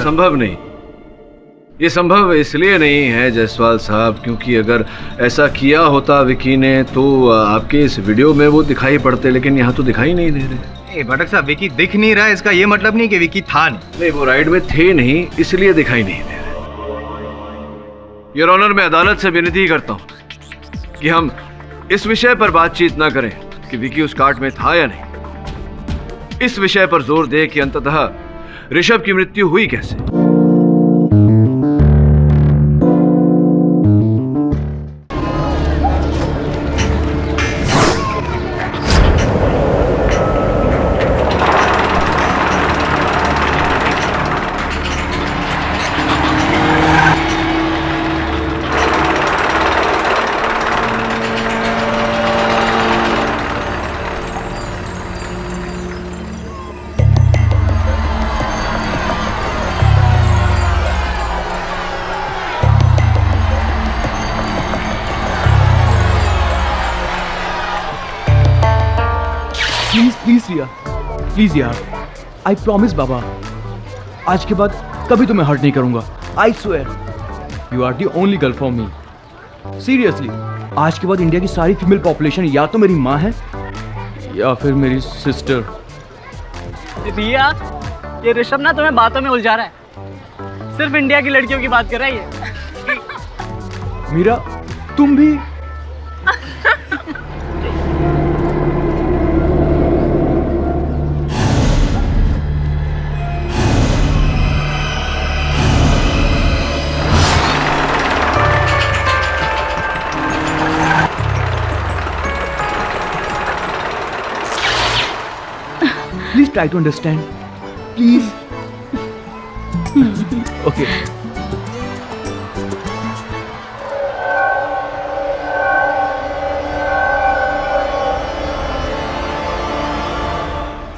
संभव नहीं। ये संभव इसलिए नहीं है जायसवाल साहब क्योंकि अगर ऐसा किया होता विकी ने तो आपके इस वीडियो में वो दिखाई पड़ते, लेकिन यहाँ तो दिखाई नहीं दे रहे। भटक साहब, विकी दिख नहीं रहा है इसका ये मतलब नहीं कि विकी था नहीं, वो राइड में थे नहीं इसलिए दिखाई नहीं दे रहे। योर ऑनर, मैं अदालत से विनती करता हूँ कि हम इस विषय पर बातचीत ना करें कि विकी उस कार्ट में था या नहीं। इस विषय पर जोर दे कि अंततः ऋषभ की मृत्यु हुई कैसे। प्लीज रिया, प्लीज यार, आई प्रॉमिस बाबा, आज के बाद कभी तुम्हें हर्ट नहीं करूंगा। I swear, you are the only girl for me. Seriously, आज के बाद इंडिया की सारी फीमेल पॉपुलेशन या तो मेरी माँ है या फिर मेरी सिस्टर। रिया, ये ऋषभ ना तुम्हें बातों में उलझा रहा है, सिर्फ इंडिया की लड़कियों की बात कर रहा है ये। मीरा, तुम भी? Please try to understand. Please. Okay.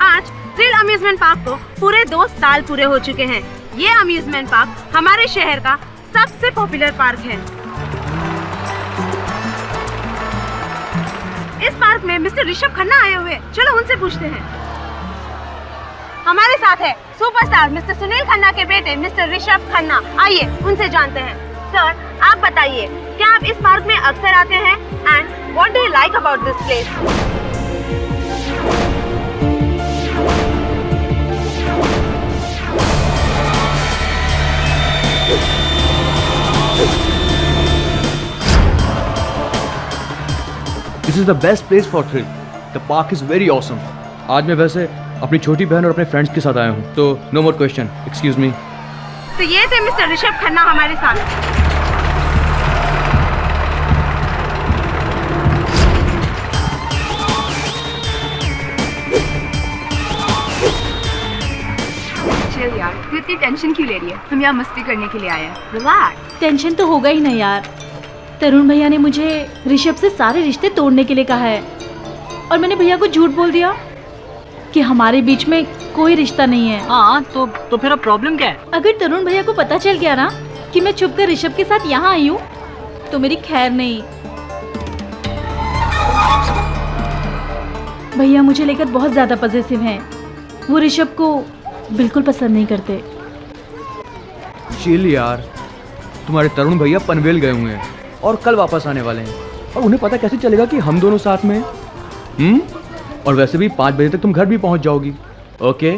आज थ्रिल अम्यूजमेंट पार्क को पूरे 2 साल पूरे हो चुके हैं। ये अम्यूजमेंट पार्क हमारे शहर का सबसे पॉपुलर पार्क है। इस पार्क में मिस्टर ऋषभ खन्ना आए हुए, चलो उनसे पूछते हैं। हमारे साथ है सुपरस्टार मिस्टर सुनील खन्ना के बेटे मिस्टर ऋषभ खन्ना, आइए उनसे जानते हैं। सर, आप बताइए, क्या आप इस पार्क में अक्सर आते हैं and what do you like about this place? This is the best place for thrill. The park is very awesome. आज मैं वैसे अपनी छोटी बहन और अपने फ्रेंड्स के साथ आया हूँ, तो no more question, excuse me. तो ये थे मिस्टर ऋषभ खन्ना हमारे साथ। चल यार, तू इतनी टेंशन क्यों ले रही है? हम यहाँ मस्ती करने के लिए आए हैं। रिलैक्स। टेंशन तो होगा ही नहीं यार। तरुण भैया ने मुझे ऋषभ से सारे रिश्ते तोड़ने के लिए कहा है और मैंने भैया को झूठ बोल दिया कि हमारे बीच में कोई रिश्ता नहीं है। हाँ, तो फिर अब प्रॉब्लम क्या है? अगर तरुण भैया को पता चल गया ना कि मैं छुपकर ऋषभ के साथ यहाँ आई हूँ तो मेरी खैर नहीं। भैया मुझे लेकर बहुत ज्यादा पॉजिटिव हैं। वो ऋषभ को बिल्कुल पसंद नहीं करते। चिल यार, तुम्हारे तरुण भैया पनवेल गए हुए हैं और कल वापस आने वाले हैं और उन्हें पता कैसे चलेगा कि हम दोनों साथ में हैं? और वैसे भी 5 बजे तक तुम घर भी पहुंच जाओगी। ओके?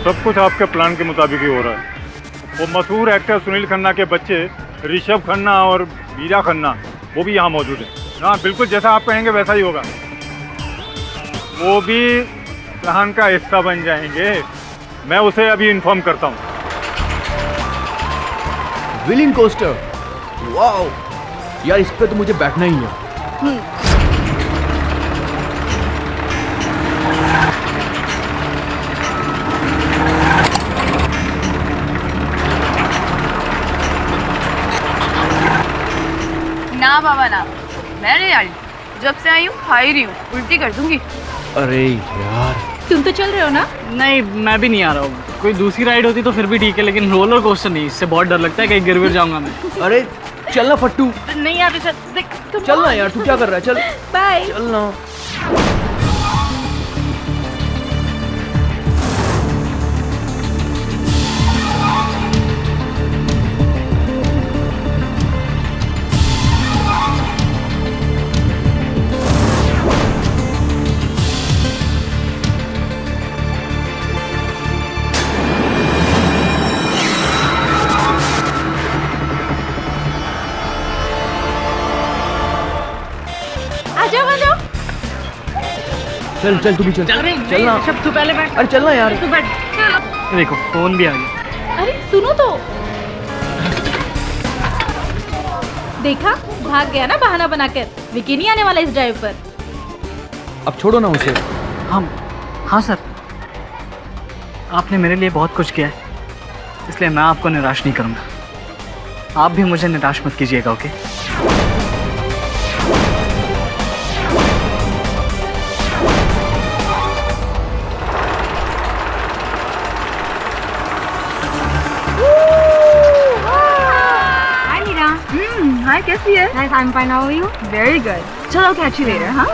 सब कुछ आपके प्लान के मुताबिक ही हो रहा है। वो मशहूर एक्टर सुनील खन्ना के बच्चे ऋषभ खन्ना और मीरा खन्ना वो भी यहाँ मौजूद है। हाँ, बिल्कुल जैसा आप कहेंगे वैसा ही होगा। वो भी प्लान का हिस्सा बन जाएंगे। मैं उसे अभी इन्फॉर्म करता हूँ। व्हीलिंग कोस्टर, वाओ यार, इस पे तो मुझे बैठना ही है। ना बाबा ना, मैं नहीं आ रही। जब से आई हूँ खा ही रही हूँ, उल्टी कर दूंगी। अरे यार, तुम तो चल रहे हो ना? नहीं, मैं भी नहीं आ रहा हूँ। कोई दूसरी राइड होती तो फिर भी ठीक है, लेकिन रोलर कोस्टर नहीं, इससे बहुत डर लगता है कहीं गिर जाऊंगा मैं। अरे चलना फट्टू, नहीं यार ऋषभ, देख चलना यार, तू क्या कर रहा है? चल बाय। चलना। आ जाओ। चल चल, तू भी चल। चलना। ऋषभ तू पहले बैठ। अरे चलना यार। तू बैठ। देखो फोन भी आ गया। अरे सुनो तो, देखा भाग गया ना बहाना बनाकर। विकी नहीं आने वाला इस ड्राइव पर। अब छोड़ो ना उसे। हाँ सर, आपने मेरे लिए बहुत कुछ किया है, इसलिए मैं आपको निराश नहीं करूँगा। आप भी मुझे निराश मत कीजिएगा, ओके? Hi Mira. Hi, कैसी है? Nice, I'm fine. How are you? Very good. चलो, catch you later, हाँ?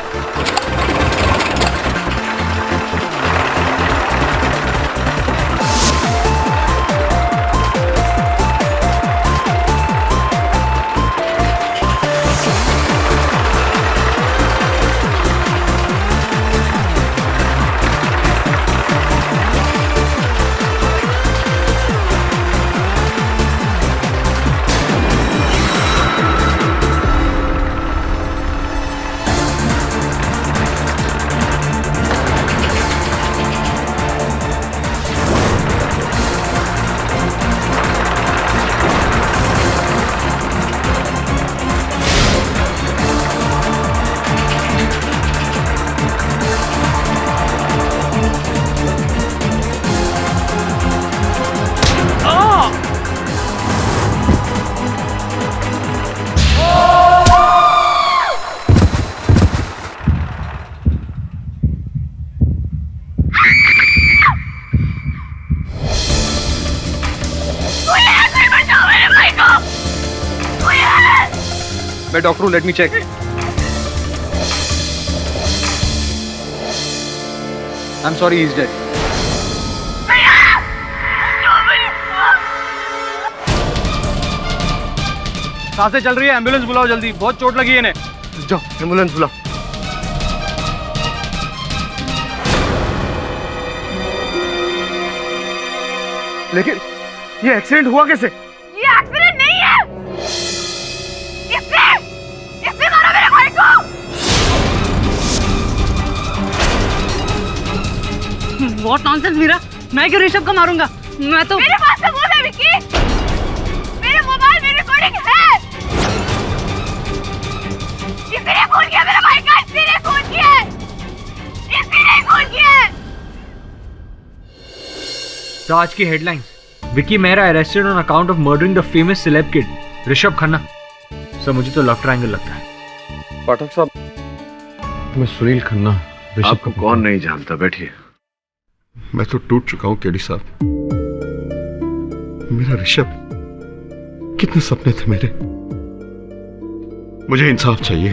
मैं डॉक्टर हूँ, let me check. I am sorry, he is dead. सांसें चल रही है, एम्बुलेंस बुलाओ जल्दी, बहुत चोट लगी है इन्हें। जाओ एम्बुलेंस बुलाओ। लेकिन ये एक्सीडेंट हुआ कैसे? ये एक्सीडेंट नहीं है। इसने मारा मेरे भाई को। What nonsense मीरा, मैं क्यों ऋषभ को मारूंगा? मैं तो मेरे पास सबूत है विक्की। मेरे मोबाइल में रिकॉर्डिंग है। इसने खून किया मेरे भाई का, इसने खून किया। इसने खून किया। तो आज की headlines, Vicky Mehra arrested on account of murdering the famous celeb kid Rishabh Khanna. Sir मुझे तो लव ट्रायंगल लगता है। पाठक साहब, मैं सुनील खन्ना ऋषभ आपको का कौन नहीं जानता, बैठिए। मैं तो टूट चुका हूं केडी साहब। मेरा ऋषभ, कितने सपने थे मेरे। मुझे इंसाफ चाहिए।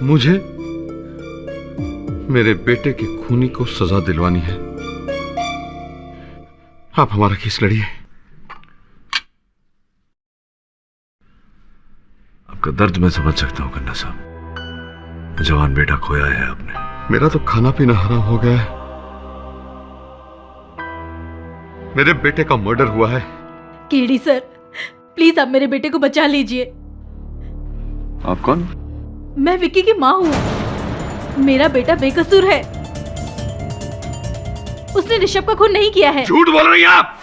मुझे मेरे बेटे के खूनी को सजा दिलवानी है। आप हमारा केस लड़िए। आपका दर्द मैं समझ सकता हूं खन्ना साहब। जवान बेटा खोया है आपने। मेरा तो खाना पीना हराम हो गया है। मेरे बेटे का मर्डर हुआ है। केडी सर, प्लीज आप मेरे बेटे को बचा लीजिए। आप कौन? मैं विक्की की माँ हूँ। मेरा बेटा बेकसूर है। उसने ऋषभ का खून नहीं किया है। झूठ बोल रही हैं आप।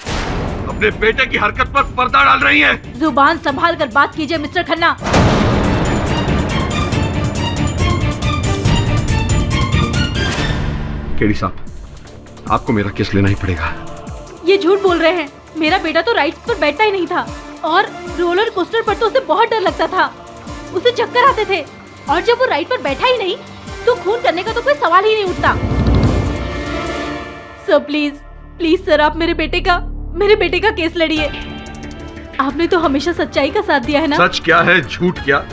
अपने बेटे की हरकत पर पर्दा डाल रही हैं। जुबान संभाल कर बात कीजिए मिस्टर खन्ना। केडी साहब, आपको मेरा केस लेना ही पड़ेगा। ये झूठ बोल रहे हैं। मेरा बेटा तो राइड्स पर बैठता ही नहीं था, और रोलर कोस्टर पर तो उसे बहुत डर लगता था। उसे चक्कर आते थे, और जब वो राइड पर बैठा ही नहीं तो खून करने का तो कोई सवाल ही नहीं उठता। सर प्लीज प्लीज सर, आप मेरे बेटे का केस लड़िए। आपने तो हमेशा सच्चाई का साथ दिया है ना। सच क्या है झूठ क्या,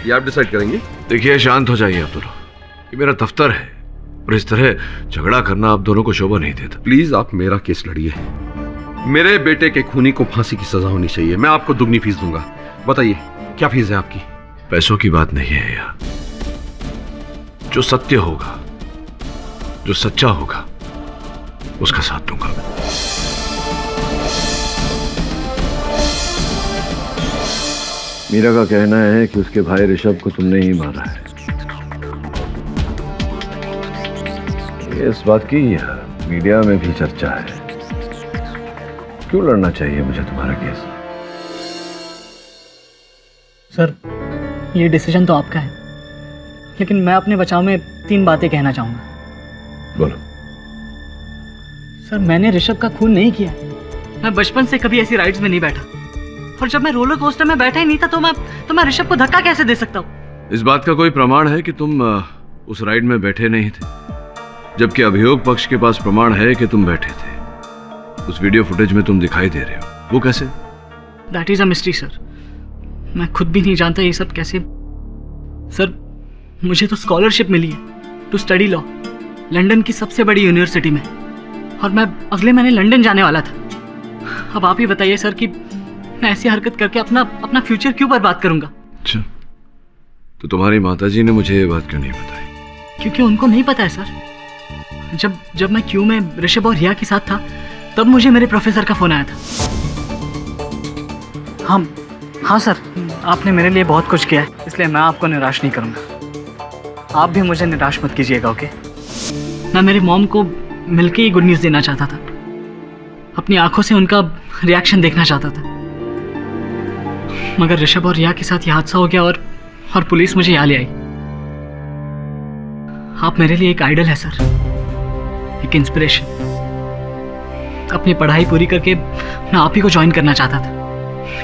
ये आप डिसाइड करेंगे। देखिए शांत हो जाइए आप दोनों, ये मेरा दफ्तर है और इस तरह झगड़ा करना आप दोनों को शोभा नहीं देता। प्लीज आप मेरा केस लड़िए। मेरे बेटे के खूनी को फांसी की सजा होनी चाहिए। मैं आपको दुगनी फीस दूंगा। बताइए क्या फीस है आपकी? पैसों की बात नहीं है यार, जो सत्य होगा, जो सच्चा होगा, उसका साथ दूंगा। मीरा का कहना है कि उसके भाई ऋषभ को तुमने ही मारा है। इस बात की मीडिया में भी चर्चा है। क्यों लड़ना चाहिए मुझे तुम्हारा केस? सर ये डिसीजन तो आपका है, लेकिन मैं अपने बचाव में 3 बातें कहना चाहूंगा। बोलो। सर मैंने ऋषभ का खून नहीं किया। मैं बचपन से कभी ऐसी राइड्स में नहीं बैठा, और जब मैं रोलर कोस्टर में बैठा ही नहीं था तो मैं ऋषभ को धक्का कैसे दे सकता हूँ? इस बात का कोई प्रमाण है कि तुम उस राइड में बैठे नहीं थे, जबकि अभियोग पक्ष के पास प्रमाण है कि तुम बैठे थे। उस वीडियो फुटेज में तुम दिखाई दे रहे हो, वो कैसे? That is a mystery sir. मैं खुद भी नहीं जानता ये सब कैसे। सर मुझे तो स्कॉलरशिप मिली है टू स्टडी लॉ लंदन की सबसे बड़ी यूनिवर्सिटी में, और मैं अगले महीने लंदन जाने वाला था। अब आप ही बताइए सर कि मैं ऐसी हरकत करके अपना फ्यूचर क्यों बर्बाद करूंगा? अच्छा, तो तुम्हारी माताजी ने मुझे ये बात क्यों नहीं बताई? क्योंकि उनको नहीं पता है सर। जब मैं क्यू में ऋषभ और रिया के साथ था, तब मुझे मेरे प्रोफेसर का फोन आया था। हाँ सर, आपने मेरे लिए बहुत कुछ किया है, इसलिए मैं आपको निराश नहीं करूंगा। आप भी मुझे निराश मत कीजिएगा, ओके? मैं मेरी मॉम को मिलके ही गुड न्यूज़ देना चाहता था, अपनी आंखों से उनका रिएक्शन देखना चाहता था, मगर ऋषभ और रिया के साथ ये हादसा हो गया और पुलिस मुझे यहाँ ले आई। आप मेरे लिए एक आइडल है सर, एक इंस्पिरेशन। अपनी पढ़ाई पूरी करके मैं आप ही को ज्वाइन करना चाहता था,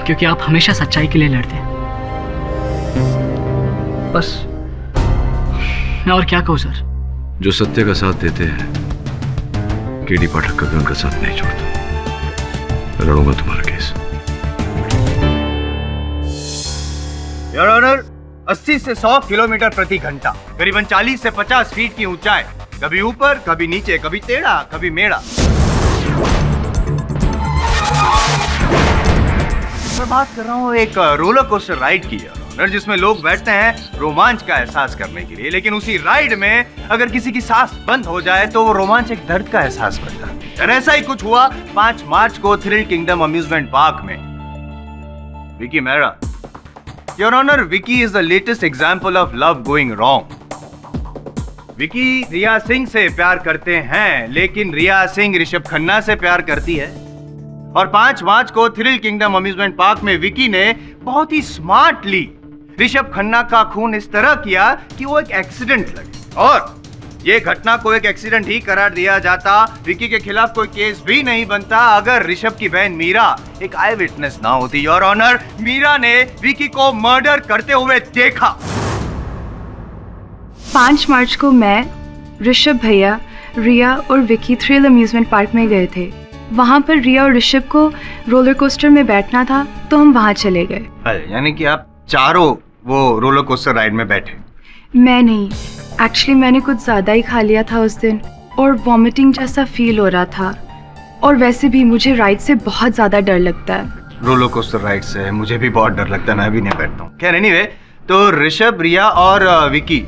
क्योंकि आप हमेशा सच्चाई के लिए लड़ते हैं। बस मैं और क्या कहूँ सर। जो सत्य का साथ देते हैं, केडी पाठक कभी उनका साथ नहीं छोड़ता। मैं लड़ूंगा तुम्हारा केस। योर ऑनर, 80 से 100 किलोमीटर प्रति घंटा, करीबन 40 से 50 फीट की ऊंचाई, कभी ऊपर कभी नीचे, कभी टेढ़ा कभी मेढ़ा। मैं बात कर रहा हूँ एक रोलर कोस्टर राइड की योर ऑनर, जिसमें लोग बैठते हैं रोमांच का एहसास करने के लिए, लेकिन उसी राइड में अगर किसी की सांस बंद हो जाए तो वो रोमांच एक दर्द का एहसास करता है। और ऐसा ही कुछ हुआ 5 मार्च को थ्रिल किंगडम अम्यूजमेंट पार्क में। Vicky Mehra, your honour, Vicky is the latest example of love going wrong. Vicky Riya Singh से प्यार करते हैं, लेकिन रिया सिंह ऋषभ खन्ना से प्यार करती है। और 5 मार्च को थ्रिल किंगडम अम्यूजमेंट पार्क में विकी ने बहुत ही स्मार्टली ऋषभ खन्ना का खून इस तरह किया कि वो एक एक्सीडेंट लगे, और ये घटना को एक एक्सीडेंट ही करार दिया जाता। विकी के खिलाफ कोई केस भी नहीं बनता अगर ऋषभ की बहन मीरा एक आई विटनेस ना होती। योर ऑनर, मीरा ने विकी को मर्डर करते हुए देखा। 5 मार्च को मैं, ऋषभ भैया, रिया और विकी थ्रिल अम्यूजमेंट पार्क में गए थे। वहाँ पर रिया और ऋषभ को रोलर कोस्टर में बैठना था, तो हम वहाँ चले गए। यानी कि आप चारों वो रोलर कोस्टर राइड में बैठे? मैं नहीं, एक्चुअली मैंने कुछ ज़्यादा ही खा लिया था उस दिन, और वॉमिटिंग जैसा फील हो रहा था, और वैसे भी मुझे राइड से बहुत ज़्यादा डर लगता है। रोलर कोस्टर राइड से मुझे भी बहुत डर लगता है, मैं भी नहीं बैठता हूँ। खैर एनीवे, तो ऋषभ, रिया और विकी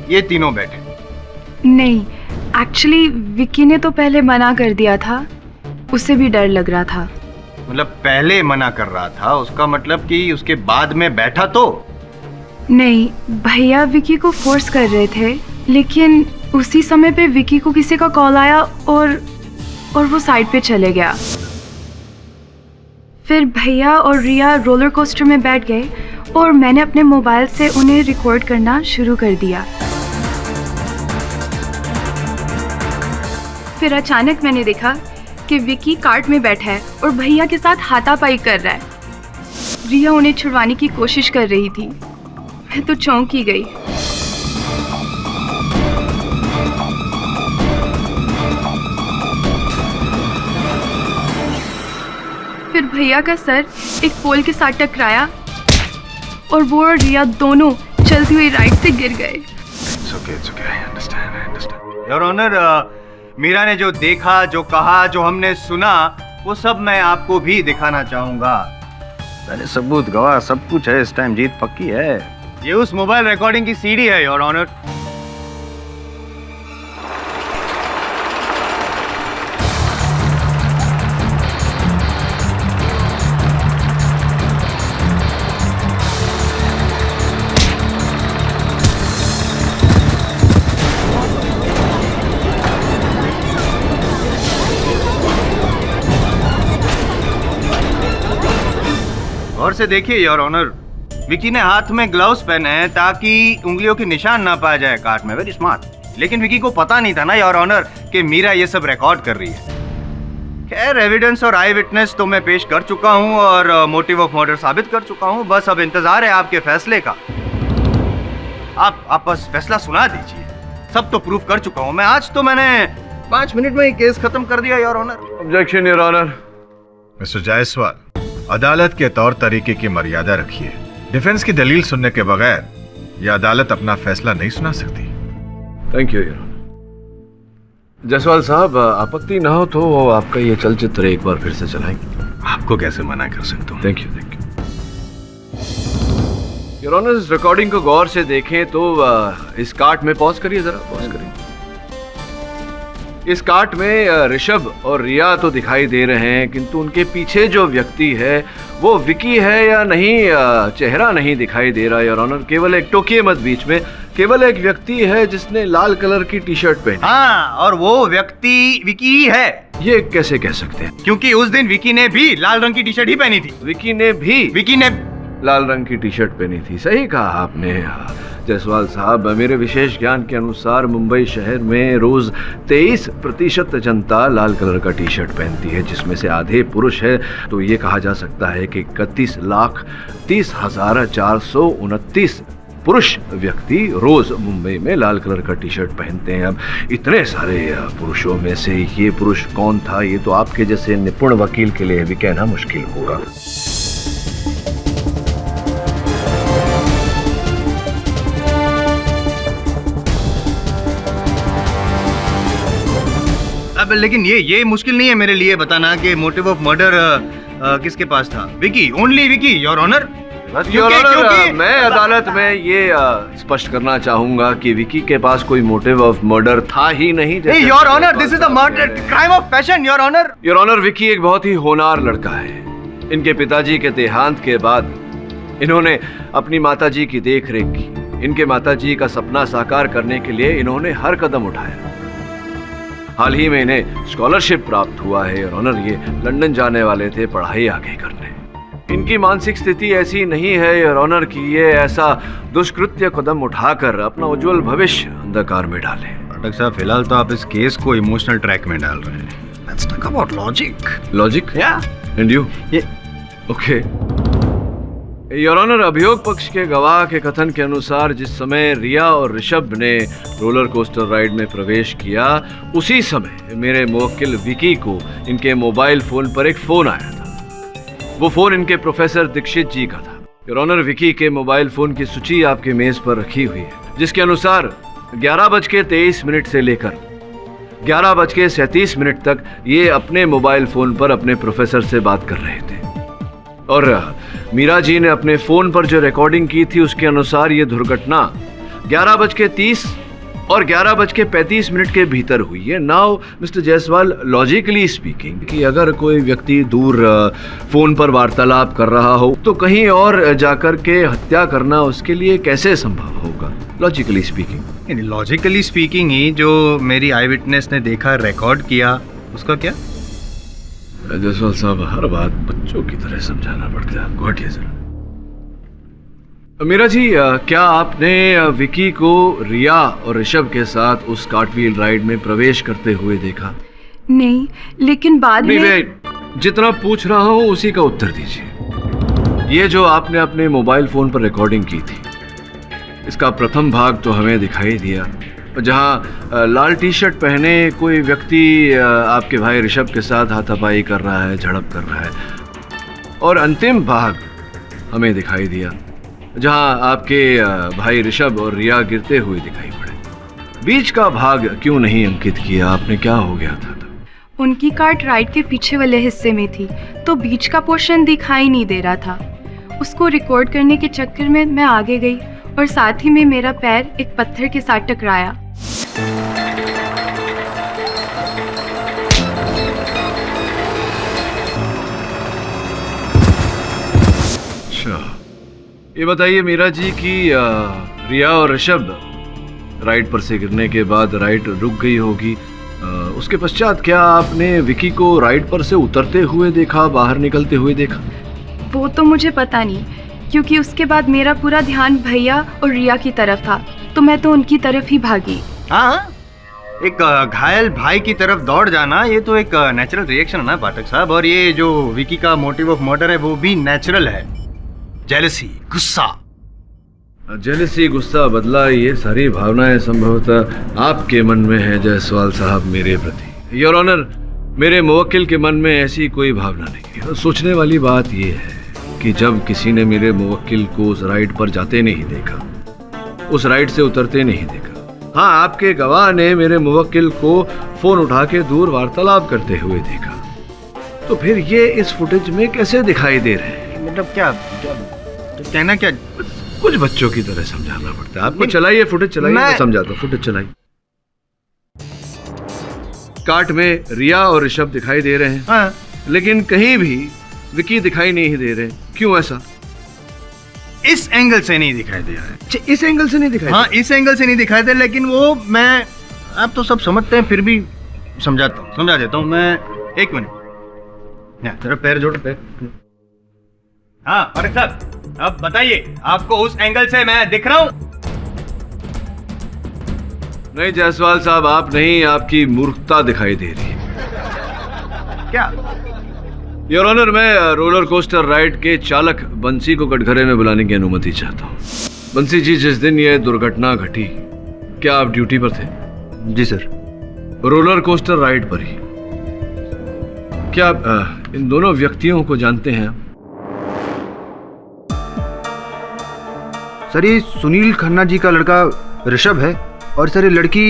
ये तीनों बैठे? नहीं, एक्चुअली विकी ने तो पहले मना कर दिया था, उसे भी डर लग रहा था। मतलब पहले मना कर रहा था, उसका मतलब कि उसके बाद में बैठा तो? नहीं, भैया विकी को फोर्स कर रहे थे, लेकिन उसी समय पे विकी को किसी का कॉल आया और वो साइड पे चले गया। फिर भैया और रिया रोलर कोस्टर में बैठ गए और मैंने अपने मोबाइल से उन्हें रिकॉर्ड करना शुरू कर दिया। फिर अचानक मैंने देखा कि विकी कार्ट में बैठा है और भैया के साथ हाथापाई कर रहा है। रिया उन्हें छुड़वाने की कोशिश कर रही थी। मैं तो चौंक ही गई। फिर भैया का सर एक पोल के साथ टकराया और वो और रिया दोनों चलती हुई राइड से गिर गए। It's okay, I understand. Your honour, Meera ने जो देखा, जो कहा, जो हमने सुना, वो सब मैं आपको भी दिखाना चाहूंगा। पहले सबूत, गवाह, सब कुछ है। इस टाइम जीत पक्की है। ये उस मोबाइल रिकॉर्डिंग की सीडी है योर ऑनर। और से देखिए योर ऑनर, विकी ने हाथ में ग्लव्स पहने हैं ताकि उंगलियों के निशान ना पाया जाए काट में। Very smart. लेकिन विकी को पता नहीं था ना योर ऑनर कि मीरा ये सब रिकॉर्ड कर रही है। खैर, एविडेंस और आई विटनेस तो मैं पेश कर चुका हूं और मोटिव ऑफ मर्डर साबित कर चुका हूं। बस अब इंतजार है आपके फैसले का। आप बस फैसला सुना दीजिए। सब तो प्रूफ कर चुका हूं मैं। आज तो मैंने 5 मिनट में ही केस खत्म कर दिया your honour. Objection your honour. Mister Jaiswal, अदालत के तौर तरीके की मर्यादा रखिए। डिफेंस की दलील सुनने के बगैर यह अदालत अपना फैसला नहीं सुना सकती। Thank you your honour. Jaiswal साहब, आपत्ति ना हो तो आपका ये चलचित्र एक बार फिर से चलाएंगे। आपको कैसे मना कर सकता हूँ। Thank you your honour. इस रिकॉर्डिंग को गौर से देखें तो इस काट में पॉज करिए, जरा पॉज करिए। इस काट में ऋषभ और रिया तो दिखाई दे रहे हैं, किंतु उनके पीछे जो व्यक्ति है वो विकी है या नहीं, चेहरा नहीं दिखाई दे रहा योर ऑनर। केवल एक, टोकिए मत बीच में, केवल एक व्यक्ति है जिसने लाल कलर की टी शर्ट पहनी। हाँ, और वो व्यक्ति विकी ही है। ये कैसे कह सकते हैं? क्योंकि उस दिन विकी ने भी लाल रंग की टी शर्ट ही पहनी थी। विकी ने लाल रंग की टी शर्ट पहनी थी। सही कहा आपने जायसवाल साहब। मेरे विशेष ज्ञान के अनुसार मुंबई शहर में रोज 23% जनता लाल कलर का टी शर्ट पहनती है, जिसमें से आधे पुरुष है। तो ये कहा जा सकता है कि 31,30,429 पुरुष व्यक्ति रोज मुंबई में लाल कलर का टी शर्ट पहनते हैं। अब इतने सारे पुरुषों में से ये पुरुष कौन था, ये तो आपके जैसे निपुण वकील के लिए भी कहना मुश्किल होगा। अब लेकिन ये मुश्किल नहीं है मेरे लिए बताना कि मोटिव ऑफ मर्डर किसके पास था। Vicky, only Vicky your honour. मैं अदालत में ये स्पष्ट करना चाहूंगा कि विकी के पास कोई मोटिव ऑफ मर्डर था ही नहीं। Your honour, this is the murder crime of passion your honour. Your honour, Vicky एक बहुत ही होनहार लड़का है। इनके पिताजी के देहांत के बाद इन्होंने अपनी माताजी की देखरेख की। इनके माताजी का सपना साकार करने के लिए इन्होंने हर कदम उठाया। हाल ही में इन्हें स्कॉलरशिप प्राप्त हुआ है और ऑनर ये लंदन जाने वाले थे पढ़ाई आगे करने। इनकी मानसिक स्थिति ऐसी नहीं है और ऑनर की ये ऐसा दुष्कृत्य कदम उठाकर अपना उज्जवल भविष्य अंधकार में डाले। पाठक साहब, फिलहाल तो आप इस केस को इमोशनल ट्रैक में डाल रहे हैं। Let's talk about logic. Logic? या and you? Okay your honour, अभियोग पक्ष के गवाह के कथन के अनुसार जिस समय रिया और ऋषभ ने रोलर कोस्टर राइड में प्रवेश किया, उसी समय मेरे मुवक्किल विकी को इनके मोबाइल फोन पर एक फोन आया था। वो फोन इनके प्रोफेसर दीक्षित जी का था। योर ऑनर, विकी के मोबाइल फोन की सूची आपके मेज पर रखी हुई है, जिसके अनुसार 11:23 से लेकर 11:37 तक ये अपने मोबाइल फोन पर अपने प्रोफेसर से बात कर रहे थे। और मीरा जी ने अपने फोन पर जो रिकॉर्डिंग की थी उसके अनुसार ये दुर्घटना 11:30 और 11:35 के भीतर हुई है। Now mister Jaiswal, logically speaking, कि अगर कोई व्यक्ति दूर फोन पर वार्तालाप कर रहा हो तो कहीं और जाकर के हत्या करना उसके लिए कैसे संभव होगा, लॉजिकली स्पीकिंग? लॉजिकली स्पीकिंग ही जो मेरी आई विटनेस ने देखा, रिकॉर्ड किया, उसका क्या? जायसवाल साहब, हर बात बच्चों की तरह समझाना पड़ता है आपको। हटिए जरा। मीरा जी, क्या आपने विकी को रिया और ऋषभ के साथ उस कार्टव्हील राइड में प्रवेश करते हुए देखा? नहीं, लेकिन बाद में जितना पूछ रहा हूँ उसी का उत्तर दीजिए। ये जो आपने अपने मोबाइल फोन पर रिकॉर्डिंग की थी, इसका प्रथम भाग तो हमें दिखाई दिया, जहाँ लाल टी शर्ट पहने कोई व्यक्ति आपके भाई ऋषभ के साथ हाथापाई कर रहा है, झड़प कर रहा है। और अंतिम भाग हमें दिखाई दिया, जहां आपके भाई ऋषभ और रिया गिरते हुए दिखाई पड़े। बीच का भाग क्यों नहीं अंकित किया आपने? क्या हो गया था तब? उनकी कार्ट राइड के पीछे वाले हिस्से में थी, तो बीच का पोर्शन दिखाई नहीं दे रहा था। उसको रिकॉर्ड करने के चक्कर में मैं आगे गई और साथ ही में मेरा पैर एक पत्थर के साथ टकराया। अच्छा, ये बताइए मीरा जी कि रिया और ऋषभ राइड पर से गिरने के बाद राइड रुक गई होगी, उसके पश्चात क्या आपने विकी को राइड पर से उतरते हुए देखा, बाहर निकलते हुए देखा? वो तो मुझे पता नहीं, क्योंकि उसके बाद मेरा पूरा ध्यान भैया और रिया की तरफ था, तो मैं तो उनकी तरफ ही भागी। हाँ, एक घायल भाई की तरफ दौड़ जाना ये तो एक नेचुरल रिएक्शन है ना पाठक साहब। और ये जो विकी का मोटिव ऑफ मर्डर है वो भी नेचुरल है, जेलसी, गुस्सा। जेलसी, गुस्सा, बदला, ये सारी भावनाएं संभवतः आपके मन में है जायसवाल साहब मेरे प्रति। योर ऑनर, मेरे मुवक्किल के मन में ऐसी कोई भावना नहीं है। सोचने वाली बात यह है कि जब किसी ने मेरे मुवक्किल को उस राइड पर जाते नहीं देखा, उस राइड से उतरते नहीं देखा। हाँ, आपके गवाह ने मेरे मुवक्किल को फोन उठा के दूर वार्तालाप करते हुए देखा, तो फिर ये इस फुटेज में कैसे दिखाई दे रहे हैं? मतलब क्या कहना क्या? कुछ बच्चों की तरह समझाना पड़ता है आपको। चलाइए फुटेज, चलाइए, मैं समझाता हूँ। फुटेज चलाइए। कार्ट में रिया और ऋषभ दिखाई दे रहे हैं। हाँ। लेकिन कहीं भी विकी दिखाई नहीं दे रहे। क्यों ऐसा? इस एंगल से नहीं दिखाई दे रहा है। इस एंगल से नहीं दिखाई? हाँ, इस एंगल से नहीं दिखाई दे, लेकिन वो मैं, आप तो सब समझते हैं, फिर भी समझा देता हूँ मैं। एक मिनट, तेरा पैर जोड़, पैर। हाँ पाठक साहब, अब बताइए, आपको उस एंगल से मैं दिख रहा हूं? नहीं जायसवाल साहब, आप नहीं, आपकी मूर्खता दिखाई दे रही है। क्या? योर ऑनर, मैं रोलर कोस्टर राइड के चालक बंसी को कटघरे में बुलाने की अनुमति चाहता हूँ। बंसी जी, जिस दिन यह दुर्घटना घटी, क्या आप ड्यूटी पर थे? जी सर। रोलर कोस्टर राइड पर ही। क्या आप इन दोनों व्यक्तियों को जानते हैं? सर, ये सुनील खन्ना जी का लड़का ऋषभ है, और सर ये लड़की,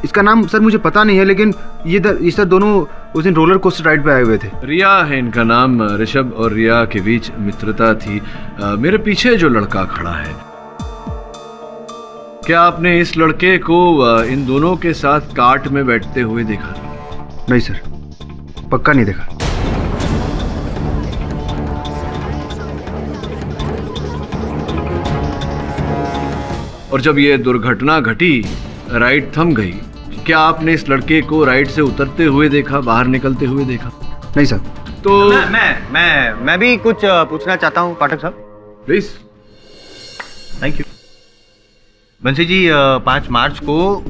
इसका नाम सर मुझे पता नहीं है, लेकिन ये सर दोनों उस दिन रोलर कोस्टर राइड पे आए हुए थे। रिया है इनका नाम। ऋषभ और रिया के बीच मित्रता थी। मेरे पीछे जो लड़का खड़ा है, क्या आपने इस लड़के को इन दोनों के साथ कार्ट में बैठते हुए देखा? नहीं सर, पक्का नहीं देखा। और जब ये दुर्घटना घटी, राइड थम गई, क्या आपने इस लड़के को राइड से उतरते हुए देखा, बाहर निकलते हुए देखा? नहीं सर। तो मैं भी कुछ पूछना चाहता हूँ पाठक साहब, प्लीज। Thank you. बंसी जी, 5 मार्च को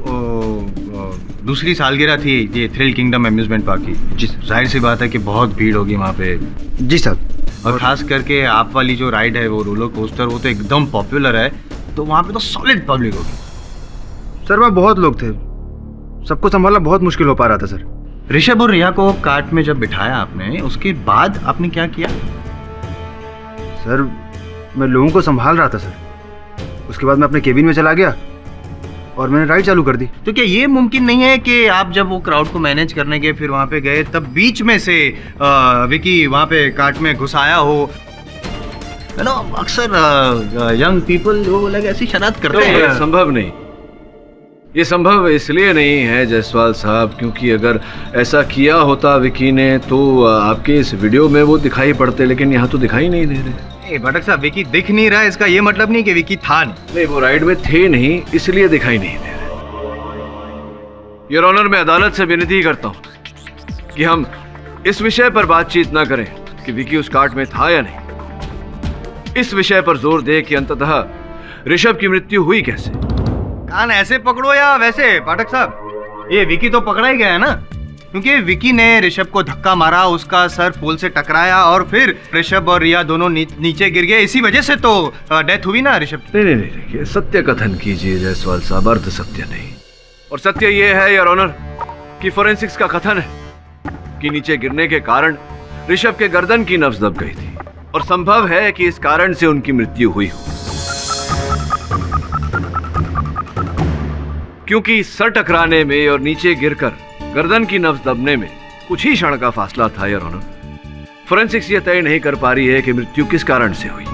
दूसरी सालगिरह थी ये थ्रिल किंगडम अम्यूजमेंट पार्क की। जी सर। जाहिर सी बात है कि बहुत भीड़ होगी वहाँ पे। जी सर। और खास करके आप वाली जो राइड है, वो रोलर कोस्टर, वो तो एकदम पॉपुलर है, तो वहाँ पे तो सॉलिड पब्लिक होगी। सर वहाँ बहुत लोग थे, सबको संभालना बहुत मुश्किल हो पा रहा था सर। ऋषभ और रिया को कार्ट में जब बिठाया आपने, उसके बाद आपने क्या किया? सर मैं लोगों को संभाल रहा था सर, उसके बाद मैं अपने केबिन में चला गया और मैंने राइड चालू कर दी। तो क्या ये मुमकिन नहीं है कि आप जब वो क्राउड को मैनेज करने के फिर वहाँ पे गए, तब बीच में से विकी वहाँ पे कार्ट में घुस आया हो? अक्सर यंग पीपल वो लोग ऐसी शरारत करते हैं। ये संभव नहीं। ये संभव इसलिए नहीं है जायसवाल साहब, क्योंकि अगर ऐसा किया होता विकी ने, तो आपके इस वीडियो में वो दिखाई पड़ते, लेकिन यहाँ तो दिखाई नहीं दे रहे। भटक साहब, विकी दिख नहीं रहा है, इसका ये मतलब नहीं कि विकी था नहीं, वो राइड में थे नहीं, इसलिए दिखाई नहीं दे रहे। योर ऑनर, मैं अदालत से विनती करता हूँ कि हम इस विषय पर बातचीत ना करें कि विकी उस कार्ट में था या नहीं। इस विषय पर जोर दे कि अंततः ऋषभ की मृत्यु हुई कैसे। कान ऐसे पकड़ो या वैसे पाठक साहब, ये विकी तो पकड़ा ही गया है ना, क्योंकि विकी ने ऋषभ को धक्का मारा, उसका सर पोल से टकराया और फिर ऋषभ और रिया दोनों नीचे गिर गए, इसी वजह से तो डेथ हुई ना ऋषभ। नहीं, सत्य कथन कीजिए जायसवाल साहब, अर्ध सत्य नहीं। और सत्य ये है योर ऑनर कि फोरेंसिक्स का कथन है कि नीचे गिरने के कारण ऋषभ के गर्दन की नब्ज दब गई थी और संभव है कि इस कारण से उनकी मृत्यु हुई हो, क्योंकि सर टकराने में और नीचे गिरकर गर्दन की नब्ज दबने में कुछ ही क्षण का फासला था योर ऑनर। फोरेंसिक्स ये तय नहीं कर पा रही है कि मृत्यु किस कारण से हुई।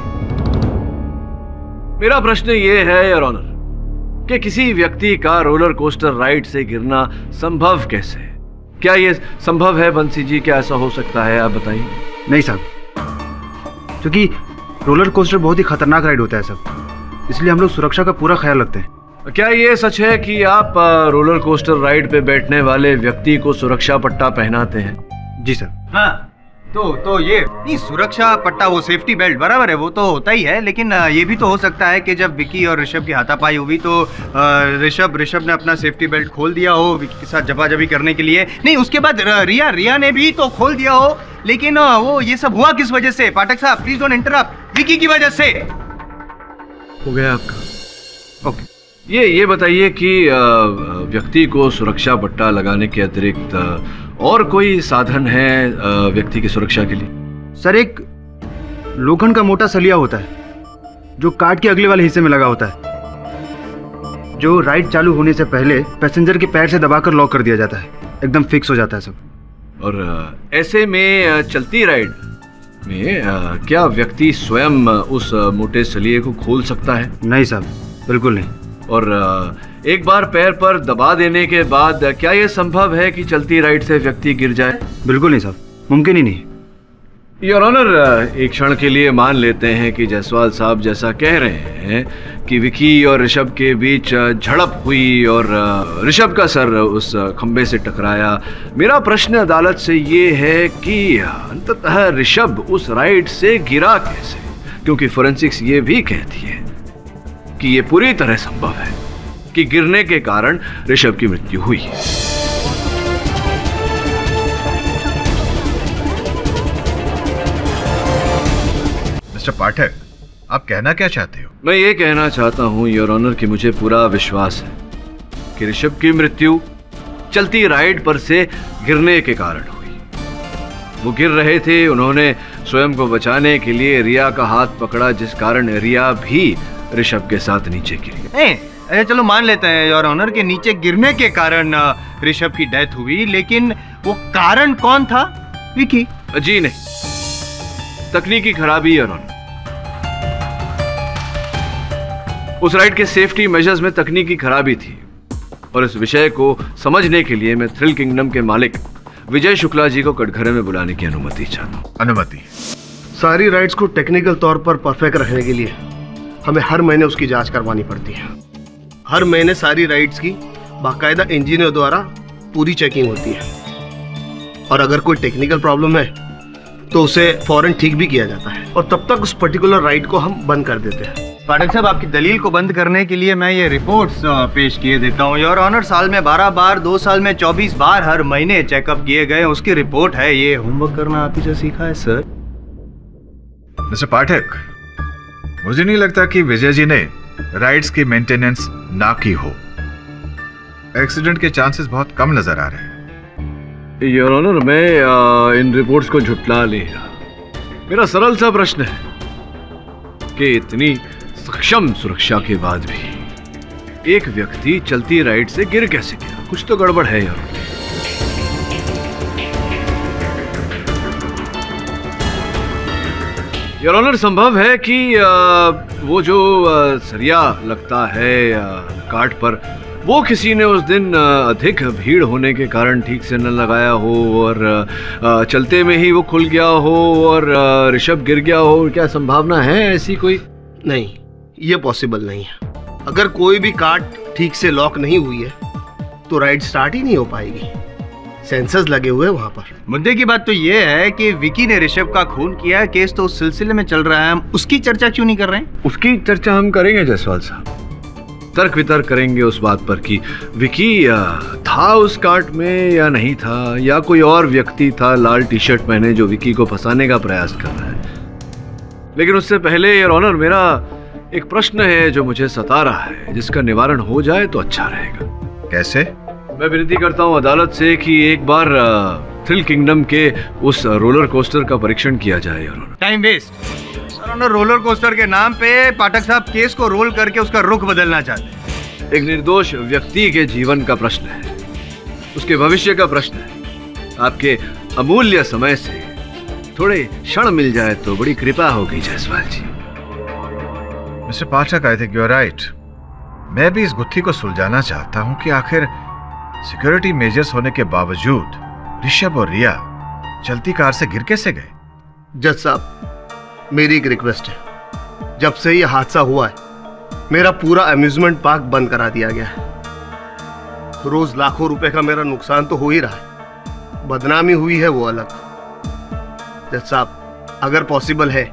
मेरा प्रश्न ये है योर ऑनर कि किसी व्यक्ति का रोलर कोस्टर राइड से गिरना संभव कैसे है? क्या ये संभव है बंसी जी? क्या ऐसा हो सकता है? आप बताइए। नहीं साहब, क्योंकि रोलर कोस्टर बहुत ही खतरनाक राइड होता है सब, इसलिए हम लोग सुरक्षा का पूरा ख्याल रखते हैं। क्या ये सच है कि आप रोलर कोस्टर राइड पे बैठने वाले व्यक्ति को सुरक्षा पट्टा पहनाते हैं? जी सर। हाँ, तो ये नहीं, सुरक्षा पट्टा, वो सेफ्टी बेल्ट बराबर है, वो तो होता ही है, लेकिन ये भी तो हो सकता है कि जब विकी और ऋषभ की हाथापाई हुई तो ऋषभ ने अपना सेफ्टी बेल्ट खोल दिया हो विकी के साथ जबाजबी करने के लिए। नहीं, उसके बाद रिया ने भी तो खोल दिया हो, लेकिन वो ये सब हुआ किस वजह से? पाठक साहब प्लीज डोंट इंटरप्ट। विकी की वजह से हो गया आपका। ओके, ये बताइए कि व्यक्ति को सुरक्षा पट्टा लगाने के अतिरिक्त और कोई साधन है व्यक्ति की सुरक्षा के लिए? सर, एक लोखंड का मोटा सलिया होता है जो कार्ट के अगले वाले हिस्से में लगा होता है, जो राइड चालू होने से पहले पैसेंजर के पैर से दबाकर लॉक कर दिया जाता है, एकदम फिक्स हो जाता है सब। और ऐसे में चलती राइड में क्या व्यक्ति स्वयं उस मोटे सलिए को खोल सकता है? नहीं साहब, बिल्कुल नहीं। और एक बार पैर पर दबा देने के बाद क्या यह संभव है कि चलती राइड से व्यक्ति गिर जाए? बिल्कुल नहीं साहब, मुमकिन ही नहीं। योर ऑनर, एक क्षण के लिए मान लेते हैं कि जायसवाल साहब जैसा कह रहे हैं कि विकी और ऋषभ के बीच झड़प हुई और ऋषभ का सर उस खंबे से टकराया। मेरा प्रश्न अदालत से ये है कि अंततः ऋषभ उस राइड से गिरा कैसे? क्योंकि फोरेंसिक्स ये भी कहती है कि ये पूरी तरह संभव है कि गिरने के कारण ऋषभ की मृत्यु हुई है। मिस्टर पाठक, आप कहना क्या चाहते हो? मैं ये कहना चाहता हूं योर ऑनर कि मुझे पूरा विश्वास है कि ऋषभ की मृत्यु चलती राइड पर से गिरने के कारण हुई। वो गिर रहे थे, उन्होंने स्वयं को बचाने के लिए रिया का हाथ पकड़ा, जिस कारण रिया भी ऋषभ के साथ नीचे गिरी। चलो मान लेते हैं योर ऑनर के नीचे गिरने के कारण ऋषभ की डेथ हुई, लेकिन वो कारण कौन था? विकी? जी नहीं, तकनीकी खराबी योर ऑनर। उस राइड के सेफ्टी मेजर्स में तकनीकी खराबी थी और इस विषय को समझने के लिए मैं थ्रिल किंगडम के मालिक विजय शुक्ला जी को कटघरे में बुलाने की अनुमति चाहता हूँ। अनुमति? सारी राइड्स को टेक्निकल तौर पर परफेक्ट रखने के लिए हमें हर महीने उसकी जांच करवानी पड़ती है। हर महीने सारी राइड्स की बाकायदा इंजीनियर द्वारा पूरी चेकिंग होती है और अगर कोई टेक्निकल प्रॉब्लम है तो उसे फौरन ठीक भी किया जाता है और तब तक उस पर्टिकुलर राइड को हम बंद कर देते हैं। पाठक साहब, आपकी दलील को बंद करने के लिए मैं ये रिपोर्ट्स पेश किए देता हूँ। योर ऑनर, साल में 12 बार, 2 साल में 24 बार हर महीने चेकअप किए गए, उसकी रिपोर्ट है। ये होमवर्क करना आप ही से सीखा है सर। मिस्टर पाठक, मुझे नहीं लगता कि विजय जी ने राइड्स की मेंटेनेंस ना की हो। एक्सीडेंट के चांसेस बहुत कम नजर आ रहे हैं। योर ऑनर, मैं इन रिपोर्ट्स को झुटला नहीं रहा। मेरा सरल सा प्रश्न है कि इतनी सक्षम सुरक्षा के बाद भी एक व्यक्ति चलती राइड से गिर कैसे गया? कुछ तो गड़बड़ है यार। योर ऑनर, संभव है कि वो जो सरिया लगता है कार्ट पर, वो किसी ने उस दिन अधिक भीड़ होने के कारण ठीक से न लगाया हो और चलते में ही वो खुल गया हो और ऋषभ गिर गया हो। क्या संभावना है ऐसी कोई? नहीं, ये पॉसिबल नहीं है। अगर कोई भी कार्ट ठीक से लॉक नहीं हुई है तो राइड स्टार्ट ही नहीं हो पाएगी। सेंसर्स लगे हुए हैं वहां पर। मुद्दे की बात तो ये है कि विकी ने ऋषभ का खून किया, केस तो उस सिलसिले में चल रहा है, हम उसकी चर्चा क्यों नहीं कर रहे हैं? उसकी चर्चा हम करेंगे जायसवाल साहब, तर्क वितर्क करेंगे उस बात पर कि विकी था उस कार्ट में या नहीं था, या कोई और व्यक्ति था लाल टी शर्ट पहने जो विकी को फंसाने का प्रयास कर रहा है। लेकिन उससे पहले योर ऑनर, मेरा एक प्रश्न है जो मुझे सता रहा है, जिसका निवारण हो जाए तो अच्छा रहेगा। कैसे? मैं विनती करता हूं अदालत से कि एक बार थ्रिल किंगडम के उस रोलर कोस्टर का परीक्षण किया जाए your honour. Time waste. Your honour, roller coaster के नाम पे पाठक साहब केस को रोल करके उसका रुख बदलना चाहते हैं। एक निर्दोष व्यक्ति के जीवन का प्रश्न है, उसके भविष्य का प्रश्न है। आपके अमूल्य समय से थोड़े क्षण मिल जाए तो बड़ी कृपा होगी Jaiswal ji. Mister Pathak, I think you are right. मैं भी इस गुत्थी को सुलझाना चाहता हूं कि आखिर सिक्योरिटी मेजर्स होने के बावजूद ऋषभ और रिया चलती कार से गिर कैसे गए? जज साहब, मेरी एक रिक्वेस्ट है। जब से यह हादसा हुआ है, मेरा पूरा अम्यूजमेंट पार्क बंद करा दिया गया है। रोज लाखों रुपए का मेरा नुकसान तो हो ही रहा है, बदनामी हुई है वो अलग। जज साहब, अगर पॉसिबल है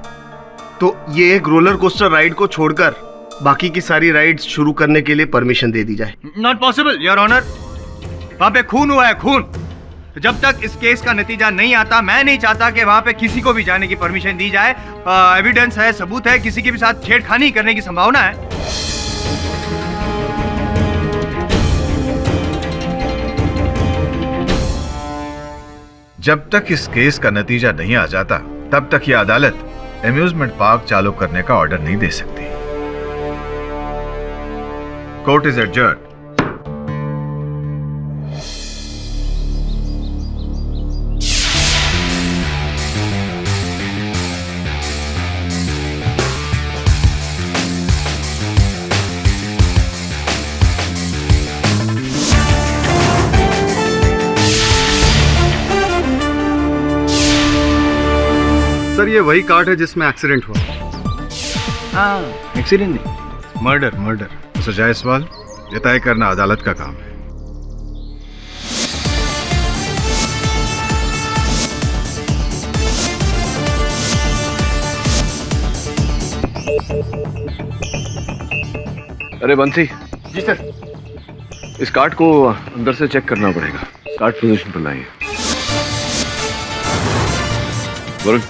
तो ये एक रोलर कोस्टर राइड को छोड़कर बाकी की सारी राइड्स शुरू करने के लिए परमिशन दे दी जाए। Not possible your honour. वहां पे खून हुआ है, खून। जब तक इस केस का नतीजा नहीं आता, मैं नहीं चाहता कि वहां पे किसी को भी जाने की परमिशन दी जाए। एविडेंस है, सबूत है, किसी के भी साथ छेड़खानी करने की संभावना है। जब तक इस केस का नतीजा नहीं आ जाता, तब तक यह अदालत अम्यूजमेंट पार्क चालू करने का ऑर्डर नहीं दे सकती। Court is adjourned. सर, ये वही कार्ट है जिसमें एक्सीडेंट हुआ। हाँ, एक्सीडेंट नहीं, मर्डर। मिस्टर जायसवाल, ये तय करना अदालत का काम है। अरे बंसी। जी सर। इस कार्ड को अंदर से चेक करना पड़ेगा। कार्ड पोजीशन पर लाइए। वरुण,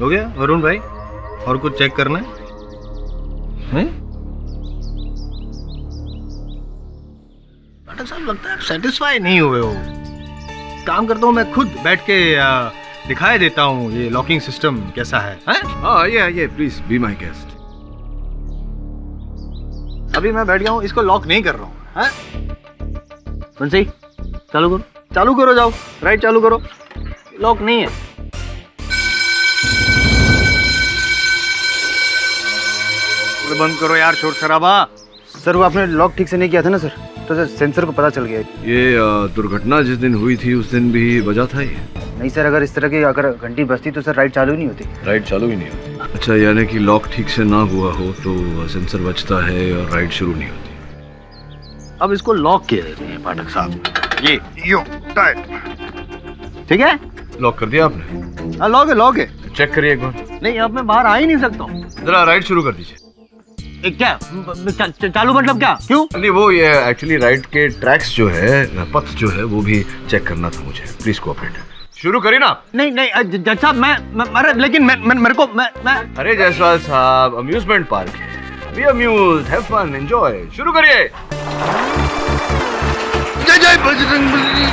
हो गया वरुण भाई? और कुछ चेक करना है? पाठक साहब, लगता है सेटिस्फाई नहीं हुए हो। काम करता हूँ, मैं खुद बैठ के दिखाई देता हूँ ये लॉकिंग सिस्टम कैसा है। हाँ, ये प्लीज बी माय गेस्ट। अभी मैं बैठ गया हूँ, इसको लॉक नहीं कर रहा हूँ। बंसी, चालू करो, जाओ राइट चालू करो। लॉक नहीं है। बंद करो यार, शोर शराबा। सर, वो आपने लॉक ठीक से नहीं किया था ना सर, तो सर सेंसर को पता चल गया। ये दुर्घटना जिस दिन हुई थी उस दिन भी बजा था ये? नहीं सर, अगर इस तरह की अगर घंटी बजती तो सर राइड चालू ही नहीं होती। राइड चालू ही नहीं होती? अच्छा, यानी कि लॉक ठीक से ना हुआ हो तो सेंसर बजता है और राइड शुरू नहीं होती। अब इसको लॉक किया देते हैं पाठक साहब। ये यो टाइट, ठीक है? लॉक कर दिया आपने? हाँ, लॉक है। चेक करिए एक बार। नहीं, अब मैं बाहर आ ही नहीं सकता हूँ। जरा राइड शुरू कर दीजिए। क्या चालू मतलब क्या? क्यों? नहीं, वो ये एक्चुअली राइड के ट्रैक्स जो है, पथ जो है, वो भी चेक करना था मुझे। Please cooperate. शुरू करिए ना। नहीं जज साहब, मैं लेकिन मेरे को मैं अरे जायसवाल साहब, अम्यूजमेंट पार्क है। Be amused, have fun, enjoy. शुरू करिए। जय जय बजरंगबली।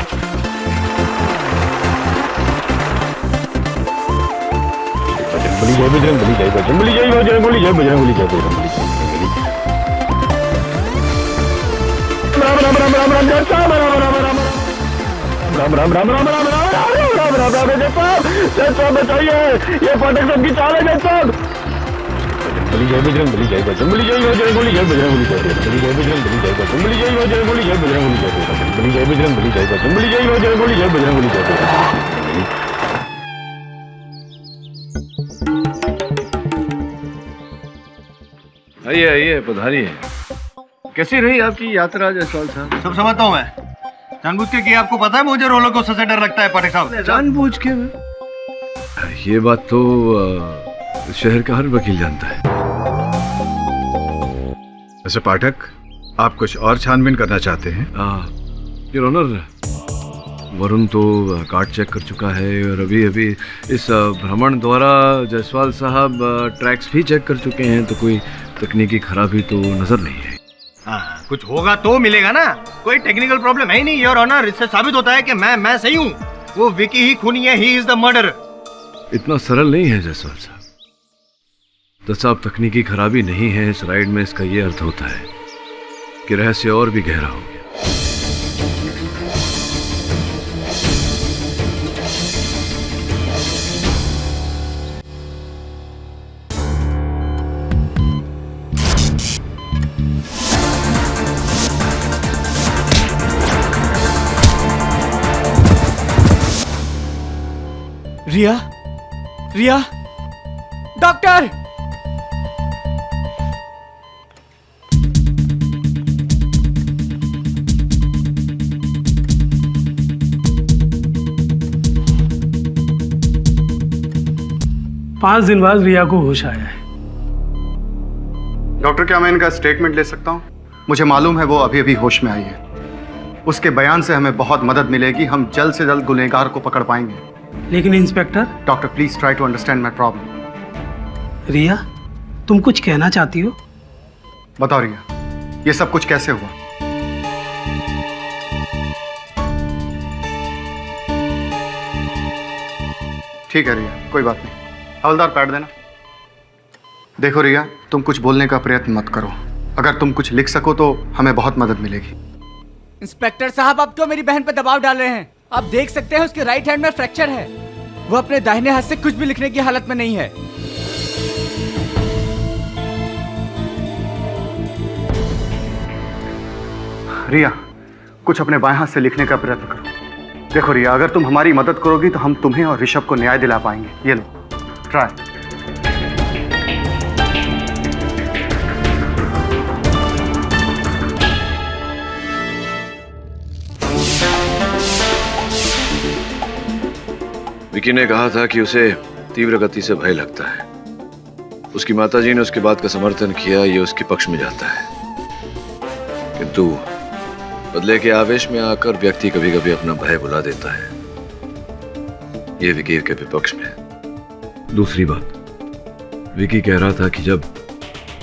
जय बजरंगबली, जय बजरंगबली, जय बजरंगबली, जय बजरंगबली, जय बजरंगबली। राम राम राम राम राम जय साहब, राम राम राम राम राम राम राम राम राम राम राम राम जय साहब बताइए, ये पाठक साहब की चाल है जय साहब। जय बजरंगबली, जय बजरंगबली, जय बजरंगबली, जय बजरंगबली, जय बजरंगबली, जय बजरंगबली, जय बजरंगबली, जय बजरंगबली, जय बजरंगबली, जय बजरंगबली, जय बजरंगबली, जय बजरंगबली, जय बजरंगबली, जय बजरंगबली, जय बजरंगबली। आइए पधारिए। कैसी रही आपकी यात्रा जायसवाल साहब? सब समझता हूँ मैं। जानबूझ के किया, आपको पता है मुझे रोलर कोस्टर से डर लगता है पाठक साहब। जानबूझ के? ये बात तो शहर का हर वकील जानता है। पाठक, आप कुछ और छानबीन करना चाहते हैं? योर ऑनर, वरुण तो कार्ड चेक कर चुका है और अभी अभी इस भ्रमण द्वारा जायसवाल साहब ट्रैक्स भी चेक कर चुके हैं, तो कोई तकनीकी खराबी तो नजर नहीं है। हाँ, कुछ होगा तो मिलेगा ना, कोई टेक्निकल प्रॉब्लम है ही नहीं योर ऑनर। इससे साबित होता है कि मैं सही हूँ, वो विकी ही खूनी है, ही इज द मर्डर। इतना सरल नहीं है जायसवाल साहब। तो साहब तकनीकी खराबी नहीं है इस राइड में, इसका ये अर्थ होता है कि रहस्य और भी गहरा हो गया। रिया, रिया, डॉक्टर! पांच दिन बाद रिया को होश आया है। डॉक्टर, क्या मैं इनका स्टेटमेंट ले सकता हूँ? मुझे मालूम है वो अभी अभी होश में आई है। उसके बयान से हमें बहुत मदद मिलेगी, हम जल्द से जल्द गुनहगार को पकड़ पाएंगे। लेकिन inspector. Doctor please try to understand my problem. Riya, तुम कुछ कहना चाहती हो? बताओ रिया, ये सब कुछ कैसे हुआ? ठीक है रिया, कोई बात नहीं। हवलदार पैड देना। देखो रिया, तुम कुछ बोलने का प्रयत्न मत करो। अगर तुम कुछ लिख सको तो हमें बहुत मदद मिलेगी। इंस्पेक्टर साहब, आप क्यों मेरी बहन पर दबाव डाल रहे हैं? आप देख सकते हैं उसके राइट हैंड में फ्रैक्चर है। वो अपने दाहिने हाथ से कुछ भी लिखने की हालत में नहीं है। रिया, कुछ अपने बाएं हाथ से लिखने का प्रयत्न करो। देखो रिया, अगर तुम हमारी मदद करोगी तो हम तुम्हें और ऋषभ को न्याय दिला पाएंगे। ये लो, ट्राई। विकी ने कहा था कि उसे तीव्र गति से भय लगता है। उसकी माताजी ने उसकी बात का समर्थन किया, ये उसके पक्ष में जाता है। किंतु बदले के आवेश में आकर व्यक्ति कभी कभी अपना भय भुला देता है। ये विकी के विपक्ष में। दूसरी बात, विकी कह रहा था कि जब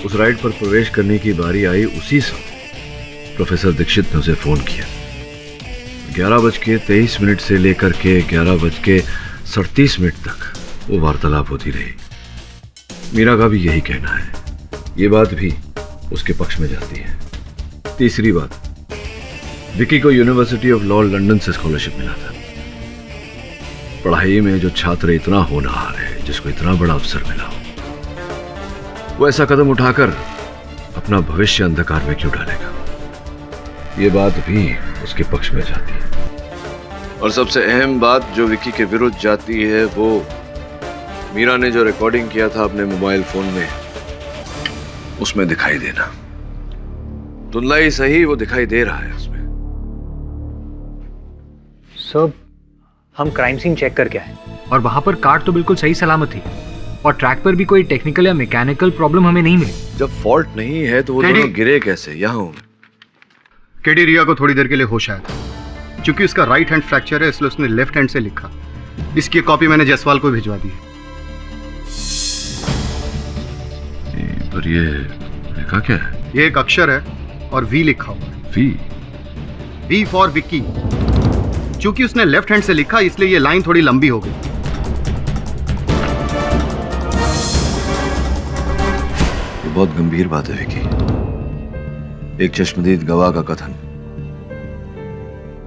उस राइड पर प्रवेश करने की बारी आई, उसी समय प्रोफेसर दीक्षित ने उसे फोन किया। 11:23 से लेकर के 11:37 तक वो वार्तालाप होती रही। मीरा का भी यही कहना है। ये बात भी उसके पक्ष में जाती है। तीसरी बात, विकी को यूनिवर्सिटी ऑफ लॉ लंदन से स्कॉलरशिप मिला था। पढ़ाई में जो छात्र इतना होनहार है, जिसको इतना बड़ा अवसर मिला हो, वो ऐसा कदम उठाकर अपना भविष्य अंधकार में क्यों डालेगा? ये बात भी उसके पक्ष में जाती है। और सबसे अहम बात जो विकी के विरुद्ध जाती है, वो मीरा ने जो रिकॉर्डिंग किया था अपने मोबाइल फोन में, उसमें दिखाई देना। धुंधला ही सही, वो दिखाई दे रहा है उसमें। सर, हम क्राइम सीन चेक करके आए और वहां पर कार तो बिल्कुल सही सलामत थी और ट्रैक पर भी कोई टेक्निकल या मैकेनिकल प्रॉब्लम हमें नहीं मिली। जब फॉल्ट नहीं है तो वो दोनों गिरे कैसे? यहाँ हूं। केडी, रिया को थोड़ी देर के लिए होश आया था। क्योंकि उसका राइट हैंड फ्रैक्चर है, इसलिए उसने लेफ्ट हैंड से लिखा। इसकी कॉपी मैंने जायसवाल को भिजवा दी है। पर ये लिखा क्या है? ये एक अक्षर है और वी लिखा हुआ है। V for Vicky. क्योंकि उसने लेफ्ट हैंड से लिखा, इसलिए ये लाइन थोड़ी लंबी हो गई। ये बहुत गंभीर बात है विकी। एक चश्मदीद गवाह का कथन।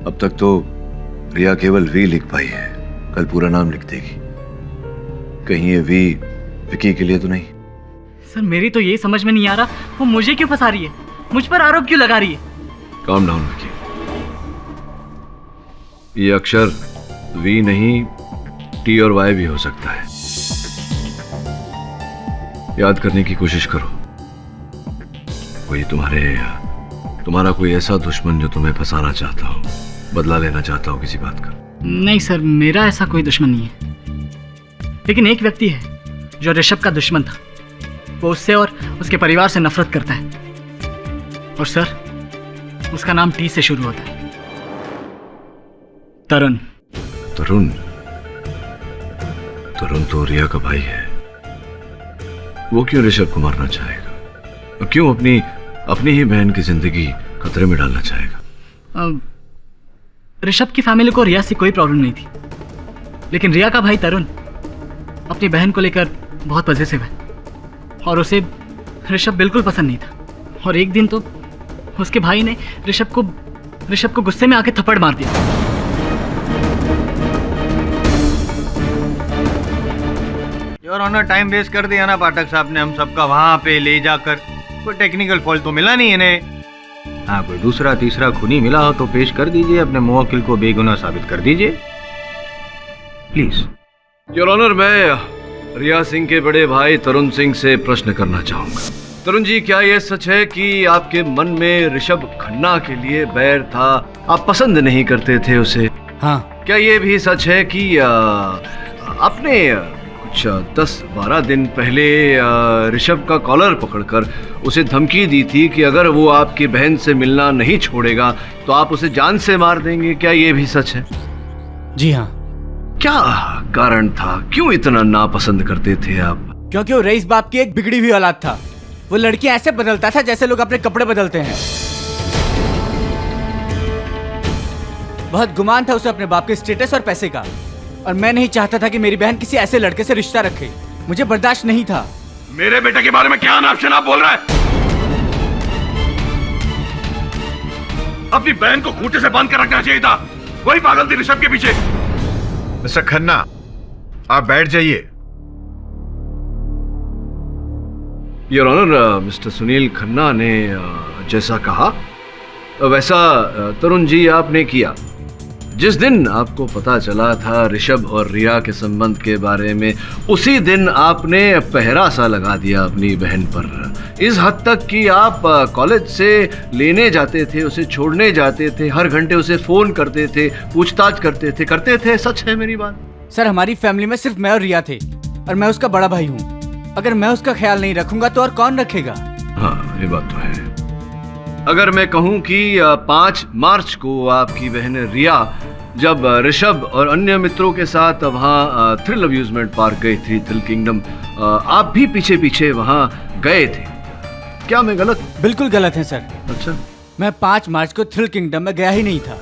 अब तक तो रिया केवल वी लिख पाई है, कल पूरा नाम लिख देगी। कहीं ये वी विकी के लिए तो नहीं? सर, मेरी तो ये समझ में नहीं आ रहा, वो मुझे क्यों फंसा रही है, मुझ पर आरोप क्यों लगा रही है? Calm down Vicky. ये अक्षर वी नहीं, टी और वाई भी हो सकता है। याद करने की कोशिश करो। कोई तुम्हारा कोई ऐसा दुश्मन जो तुम्हें फंसाना चाहता हो, बदला लेना चाहता हो किसी बात का? नहीं सर, मेरा ऐसा कोई दुश्मन नहीं है। लेकिन एक व्यक्ति है जो ऋषभ का दुश्मन था। वो उससे और उसके परिवार से नफरत करता है। और सर, उसका नाम टी से शुरू होता है। तरुण। तरुण? तरुण तो रिया का भाई है। वो क्यों ऋषभ को मारना चाहेगा? क्यों अपनी ही बहन की जिंदगी खतरे में डालना चाहेगा? ऋषभ की फैमिली को रिया से कोई प्रॉब्लम नहीं थी, लेकिन रिया का भाई तरुण अपनी बहन को लेकर बहुत पॉजिटिव है और उसे ऋषभ बिल्कुल पसंद नहीं था। और एक दिन तो उसके भाई ने ऋषभ को गुस्से में आके थप्पड़ मार दिया। योर ऑनर, टाइम वेस्ट कर दिया ना पाठक साहब ने हम सबका वहां पे ले जाकर। कोई टेक्निकल फॉल्ट तो मिला नहीं इन्हें। हाँ, कोई दूसरा तीसरा खूनी मिला हो तो पेश कर दीजिए, अपने मुवक्किल को बेगुनाह साबित कर दीजिए प्लीज। योर ऑनर, मैं रिया सिंह के बड़े भाई तरुण सिंह से प्रश्न करना चाहूंगा। तरुण जी, क्या यह सच है कि आपके मन में ऋषभ खन्ना के लिए बैर था, आप पसंद नहीं करते थे उसे? हाँ। क्या यह भी सच है कि आपने कुछ 10-12 दिन पहले ऋषभ का कॉलर पकड़कर उसे धमकी दी थी कि अगर वो आपकी बहन से मिलना नहीं छोड़ेगा तो आप उसे जान से मार देंगे? क्या ये भी सच है? जी हाँ। क्या कारण था? क्यों इतना नापसंद करते थे आप? क्योंकि वो रईस बाप की एक बिगड़ी हुई औलाद था। वो लड़कियां ऐसे बदलता था जैसे लोग अपने कपड़े बदलते हैं। बहुत गुमान था उसे अपने बाप के स्टेटस और पैसे का, और मैं नहीं चाहता था कि मेरी बहन किसी ऐसे लड़के से रिश्ता रखे। मुझे बर्दाश्त नहीं था। मेरे बेटे के बारे में क्या नाप शनाप बोल रहा है? अपनी बहन को खूंटे से बांध कर रखना चाहिए था। वही पागल थी ऋषभ के पीछे। मिस्टर खन्ना, आप बैठ जाइए। Your honour, mister Sunil Khanna ने जैसा कहा वैसा तरुण जी आपने किया। जिस दिन आपको पता चला था ऋषभ और रिया के संबंध के बारे में, उसी दिन आपने पहरा सा लगा दिया अपनी बहन पर। इस हद तक कि आप कॉलेज से लेने जाते थे, उसे छोड़ने जाते थे, हर घंटे उसे फोन करते थे, पूछताछ करते थे। सच है मेरी बात? सर, हमारी फैमिली में सिर्फ मैं और रिया थे, और मैं उसका बड़ा भाई हूँ। अगर मैं उसका ख्याल नहीं रखूंगा तो और कौन रखेगा? हाँ, ये बात तो है। अगर मैं कहूं कि 5 मार्च को आपकी बहन रिया जब ऋषभ और अन्य मित्रों के साथ वहाँ थ्रिल अम्यूजमेंट पार्क गई थी, थ्रिल किंगडम, आप भी पीछे पीछे वहाँ गए थे, क्या मैं गलत? बिल्कुल गलत है सर। अच्छा। मैं 5 मार्च को थ्रिल किंगडम में गया ही नहीं था।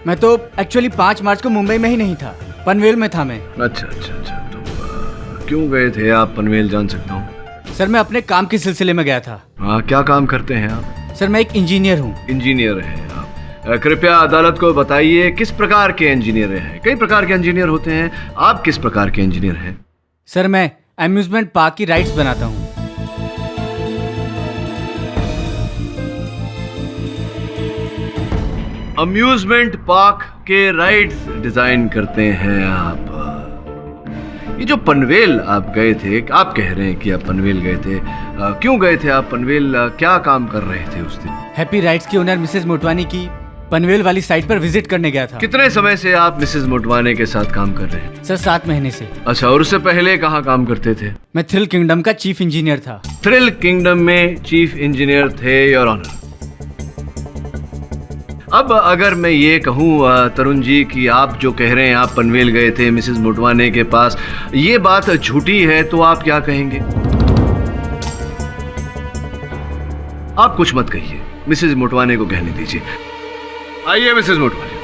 मैं तो एक्चुअली 5 मार्च को मुंबई में ही नहीं था, पनवेल में था मैं। अच्छा। तो क्यों गए थे आप पनवेल, जान सकता हूँ? सर, मैं अपने काम के सिलसिले में गया था। हाँ, क्या काम करते हैं आप? सर, मैं एक इंजीनियर हूँ। इंजीनियर हैं आप? कृपया अदालत को बताइए किस प्रकार के इंजीनियर हैं? कई प्रकार के इंजीनियर होते हैं, आप किस प्रकार के इंजीनियर हैं? सर, मैं अम्यूजमेंट पार्क की राइड्स बनाता हूँ। अम्यूजमेंट पार्क के राइड्स डिजाइन करते हैं आप? ये जो पनवेल आप गए थे, आप कह रहे हैं कि आप पनवेल गए थे, क्यों गए थे आप पनवेल? क्या काम कर रहे थे उस दिन? हैप्पी राइड्स की ओनर मिसेस मोटवानी की पनवेल वाली साइट पर विजिट करने गया था। कितने समय से आप मिसेस मोटवानी के साथ काम कर रहे हैं? सर, 7 महीने से। अच्छा, और उससे पहले कहाँ काम करते थे? मैं थ्रिल किंगडम का चीफ इंजीनियर था। थ्रिल किंगडम में चीफ इंजीनियर थे, योर ऑनर। अब अगर मैं ये कहूँ तरुण जी कि आप जो कह रहे हैं आप पनवेल गए थे मिसेस मोटवानी के पास, ये बात झूठी है, तो आप क्या कहेंगे? आप कुछ मत कहिए, मिसेस मोटवानी को कहने दीजिए। आइए मिसेस मोटवानी।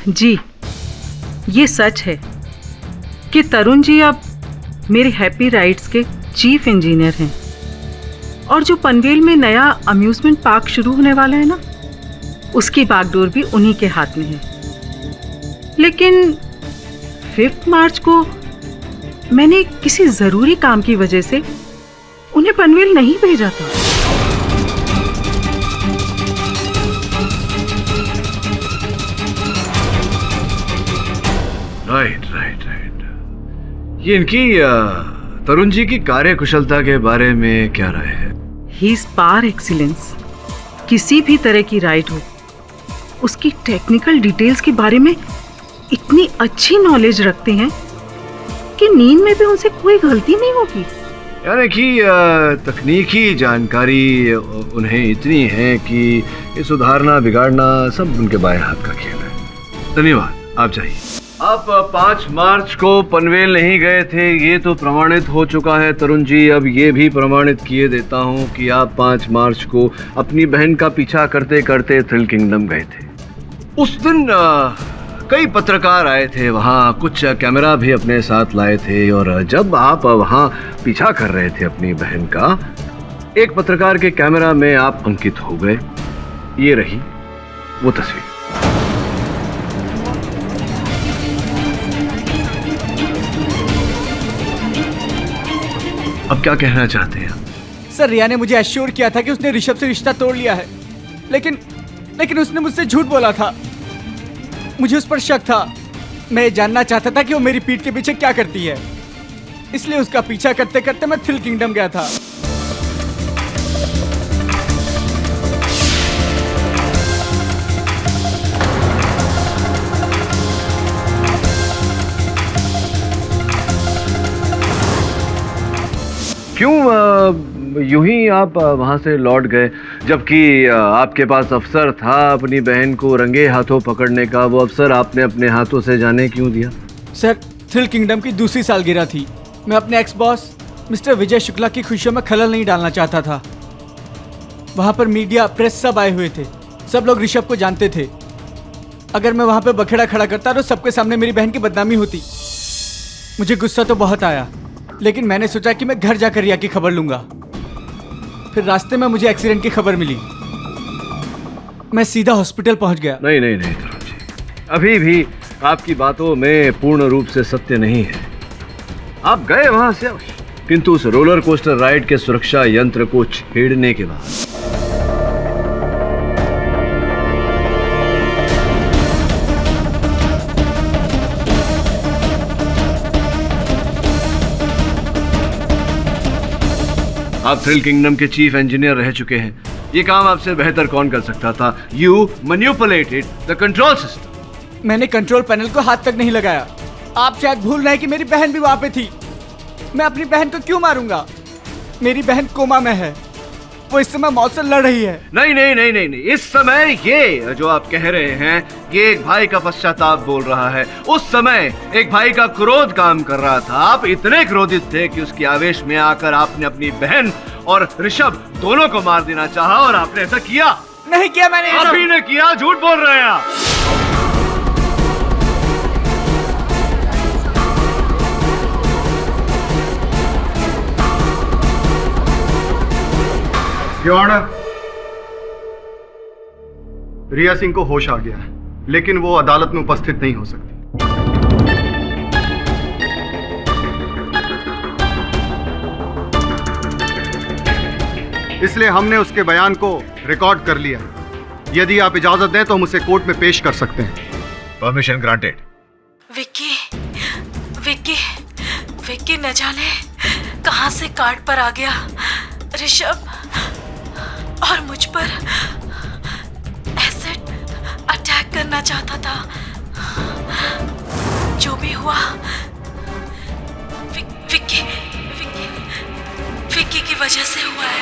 जी, ये सच है कि तरुण जी अब मेरे हैप्पी राइड्स के चीफ इंजीनियर हैं, और जो पनवेल में नया अम्यूजमेंट पार्क शुरू होने वाला है ना, उसकी बागडोर भी उन्हीं के हाथ में है। लेकिन 5 मार्च को मैंने किसी ज़रूरी काम की वजह से उन्हें पनवेल नहीं भेजा था। राइट। ये इनकी तरुण जी की कार्यकुशलता के बारे में क्या राय है? He is par excellence. किसी भी तरह की राइड हो, उसकी टेक्निकल डिटेल्स के बारे में इतनी अच्छी नॉलेज रखते हैं कि नींद में भी उनसे कोई गलती नहीं होगी। यानी कि तकनीकी जानकारी उन्हें इतनी है कि ये सुधारना बिगाड़ना सब उनके बाएं हाथ का खेल है। धन्यवाद, आप जाइए। आप 5 मार्च को पनवेल नहीं गए थे, ये तो प्रमाणित हो चुका है तरुण जी। अब ये भी प्रमाणित किए देता हूँ कि आप 5 मार्च को अपनी बहन का पीछा करते करते थ्रिल किंगडम गए थे। उस दिन कई पत्रकार आए थे वहाँ, कुछ कैमरा भी अपने साथ लाए थे, और जब आप वहाँ पीछा कर रहे थे अपनी बहन का, एक पत्रकार के कैमरा में आप अंकित हो गए। ये रही वो तस्वीर। अब क्या कहना चाहते हैं? सर, रिया ने मुझे एश्योर किया था कि उसने ऋषभ से रिश्ता तोड़ लिया है, लेकिन उसने मुझसे झूठ बोला था। मुझे उस पर शक था। मैं ये जानना चाहता था कि वो मेरी पीठ के पीछे क्या करती है, इसलिए उसका पीछा करते करते मैं थ्रिल किंगडम गया था। क्यों यूं ही आप वहां से लौट गए, जबकि आपके पास अवसर था अपनी बहन को रंगे हाथों पकड़ने का? वो अवसर आपने अपने हाथों से जाने क्यों दिया? सर, थ्रिल किंगडम की दूसरी सालगिरह थी। मैं अपने ex boss mister Vijay Shukla की खुशियों में खलल नहीं डालना चाहता था। वहाँ पर मीडिया, प्रेस सब आए हुए थे। सब लोग ऋषभ को जानते थे। अगर मैं वहाँ पे बखेड़ा खड़ा करता तो सबके सामने मेरी बहन की बदनामी होती। मुझे गुस्सा तो बहुत आया, लेकिन मैंने सोचा कि मैं घर जाकर रिया की खबर लूंगा। फिर रास्ते में मुझे एक्सीडेंट की खबर मिली। मैं सीधा हॉस्पिटल पहुंच गया। नहीं नहीं नहीं तरुण जी, अभी भी आपकी बातों में पूर्ण रूप से सत्य नहीं है। आप गए वहां से, किंतु उस रोलर कोस्टर राइड के सुरक्षा यंत्र को छेड़ने के बाद। आप थ्रिल किंगडम के चीफ इंजीनियर रह चुके हैं। ये काम आपसे बेहतर कौन कर सकता था? You manipulated the control system. मैंने कंट्रोल पैनल को हाथ तक नहीं लगाया। आप शायद भूल रहे हैं कि मेरी बहन भी वहां पे थी। मैं अपनी बहन को क्यों मारूंगा? मेरी बहन कोमा में है, वो इस समय मौत से लड़ रही है। नहीं नहीं नहीं नहीं नहीं, इस समय ये जो आप कह रहे हैं, ये एक भाई का पश्चाताप बोल रहा है। उस समय एक भाई का क्रोध काम कर रहा था। आप इतने क्रोधित थे कि उसके आवेश में आकर आपने अपनी बहन और ऋषभ दोनों को मार देना चाहा, और आपने ऐसा किया। नहीं किया मैंने। आप ही ने किया, झूठ बोल रहे हैं आप। योर ऑनर, रिया सिंह को होश आ गया है, लेकिन वो अदालत में उपस्थित नहीं हो सकती। इसलिए हमने उसके बयान को रिकॉर्ड कर लिया है। यदि आप इजाजत दें तो हम उसे कोर्ट में पेश कर सकते हैं। Permission granted. विक्की, विक्की, विक्की न जाने कहां से कार्ड पर आ गया ऋषभ, और मुझ पर एसिड अटैक करना चाहता था। जो भी हुआ विक्की विक्की विक्की की वजह से हुआ है।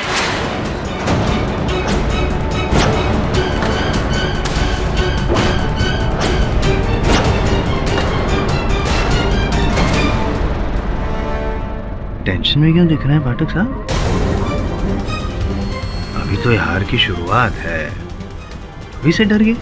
टेंशन में क्यों दिख रहे हैं पाठक साहब? अभी तो हार की शुरुआत है, अभी से डर गए।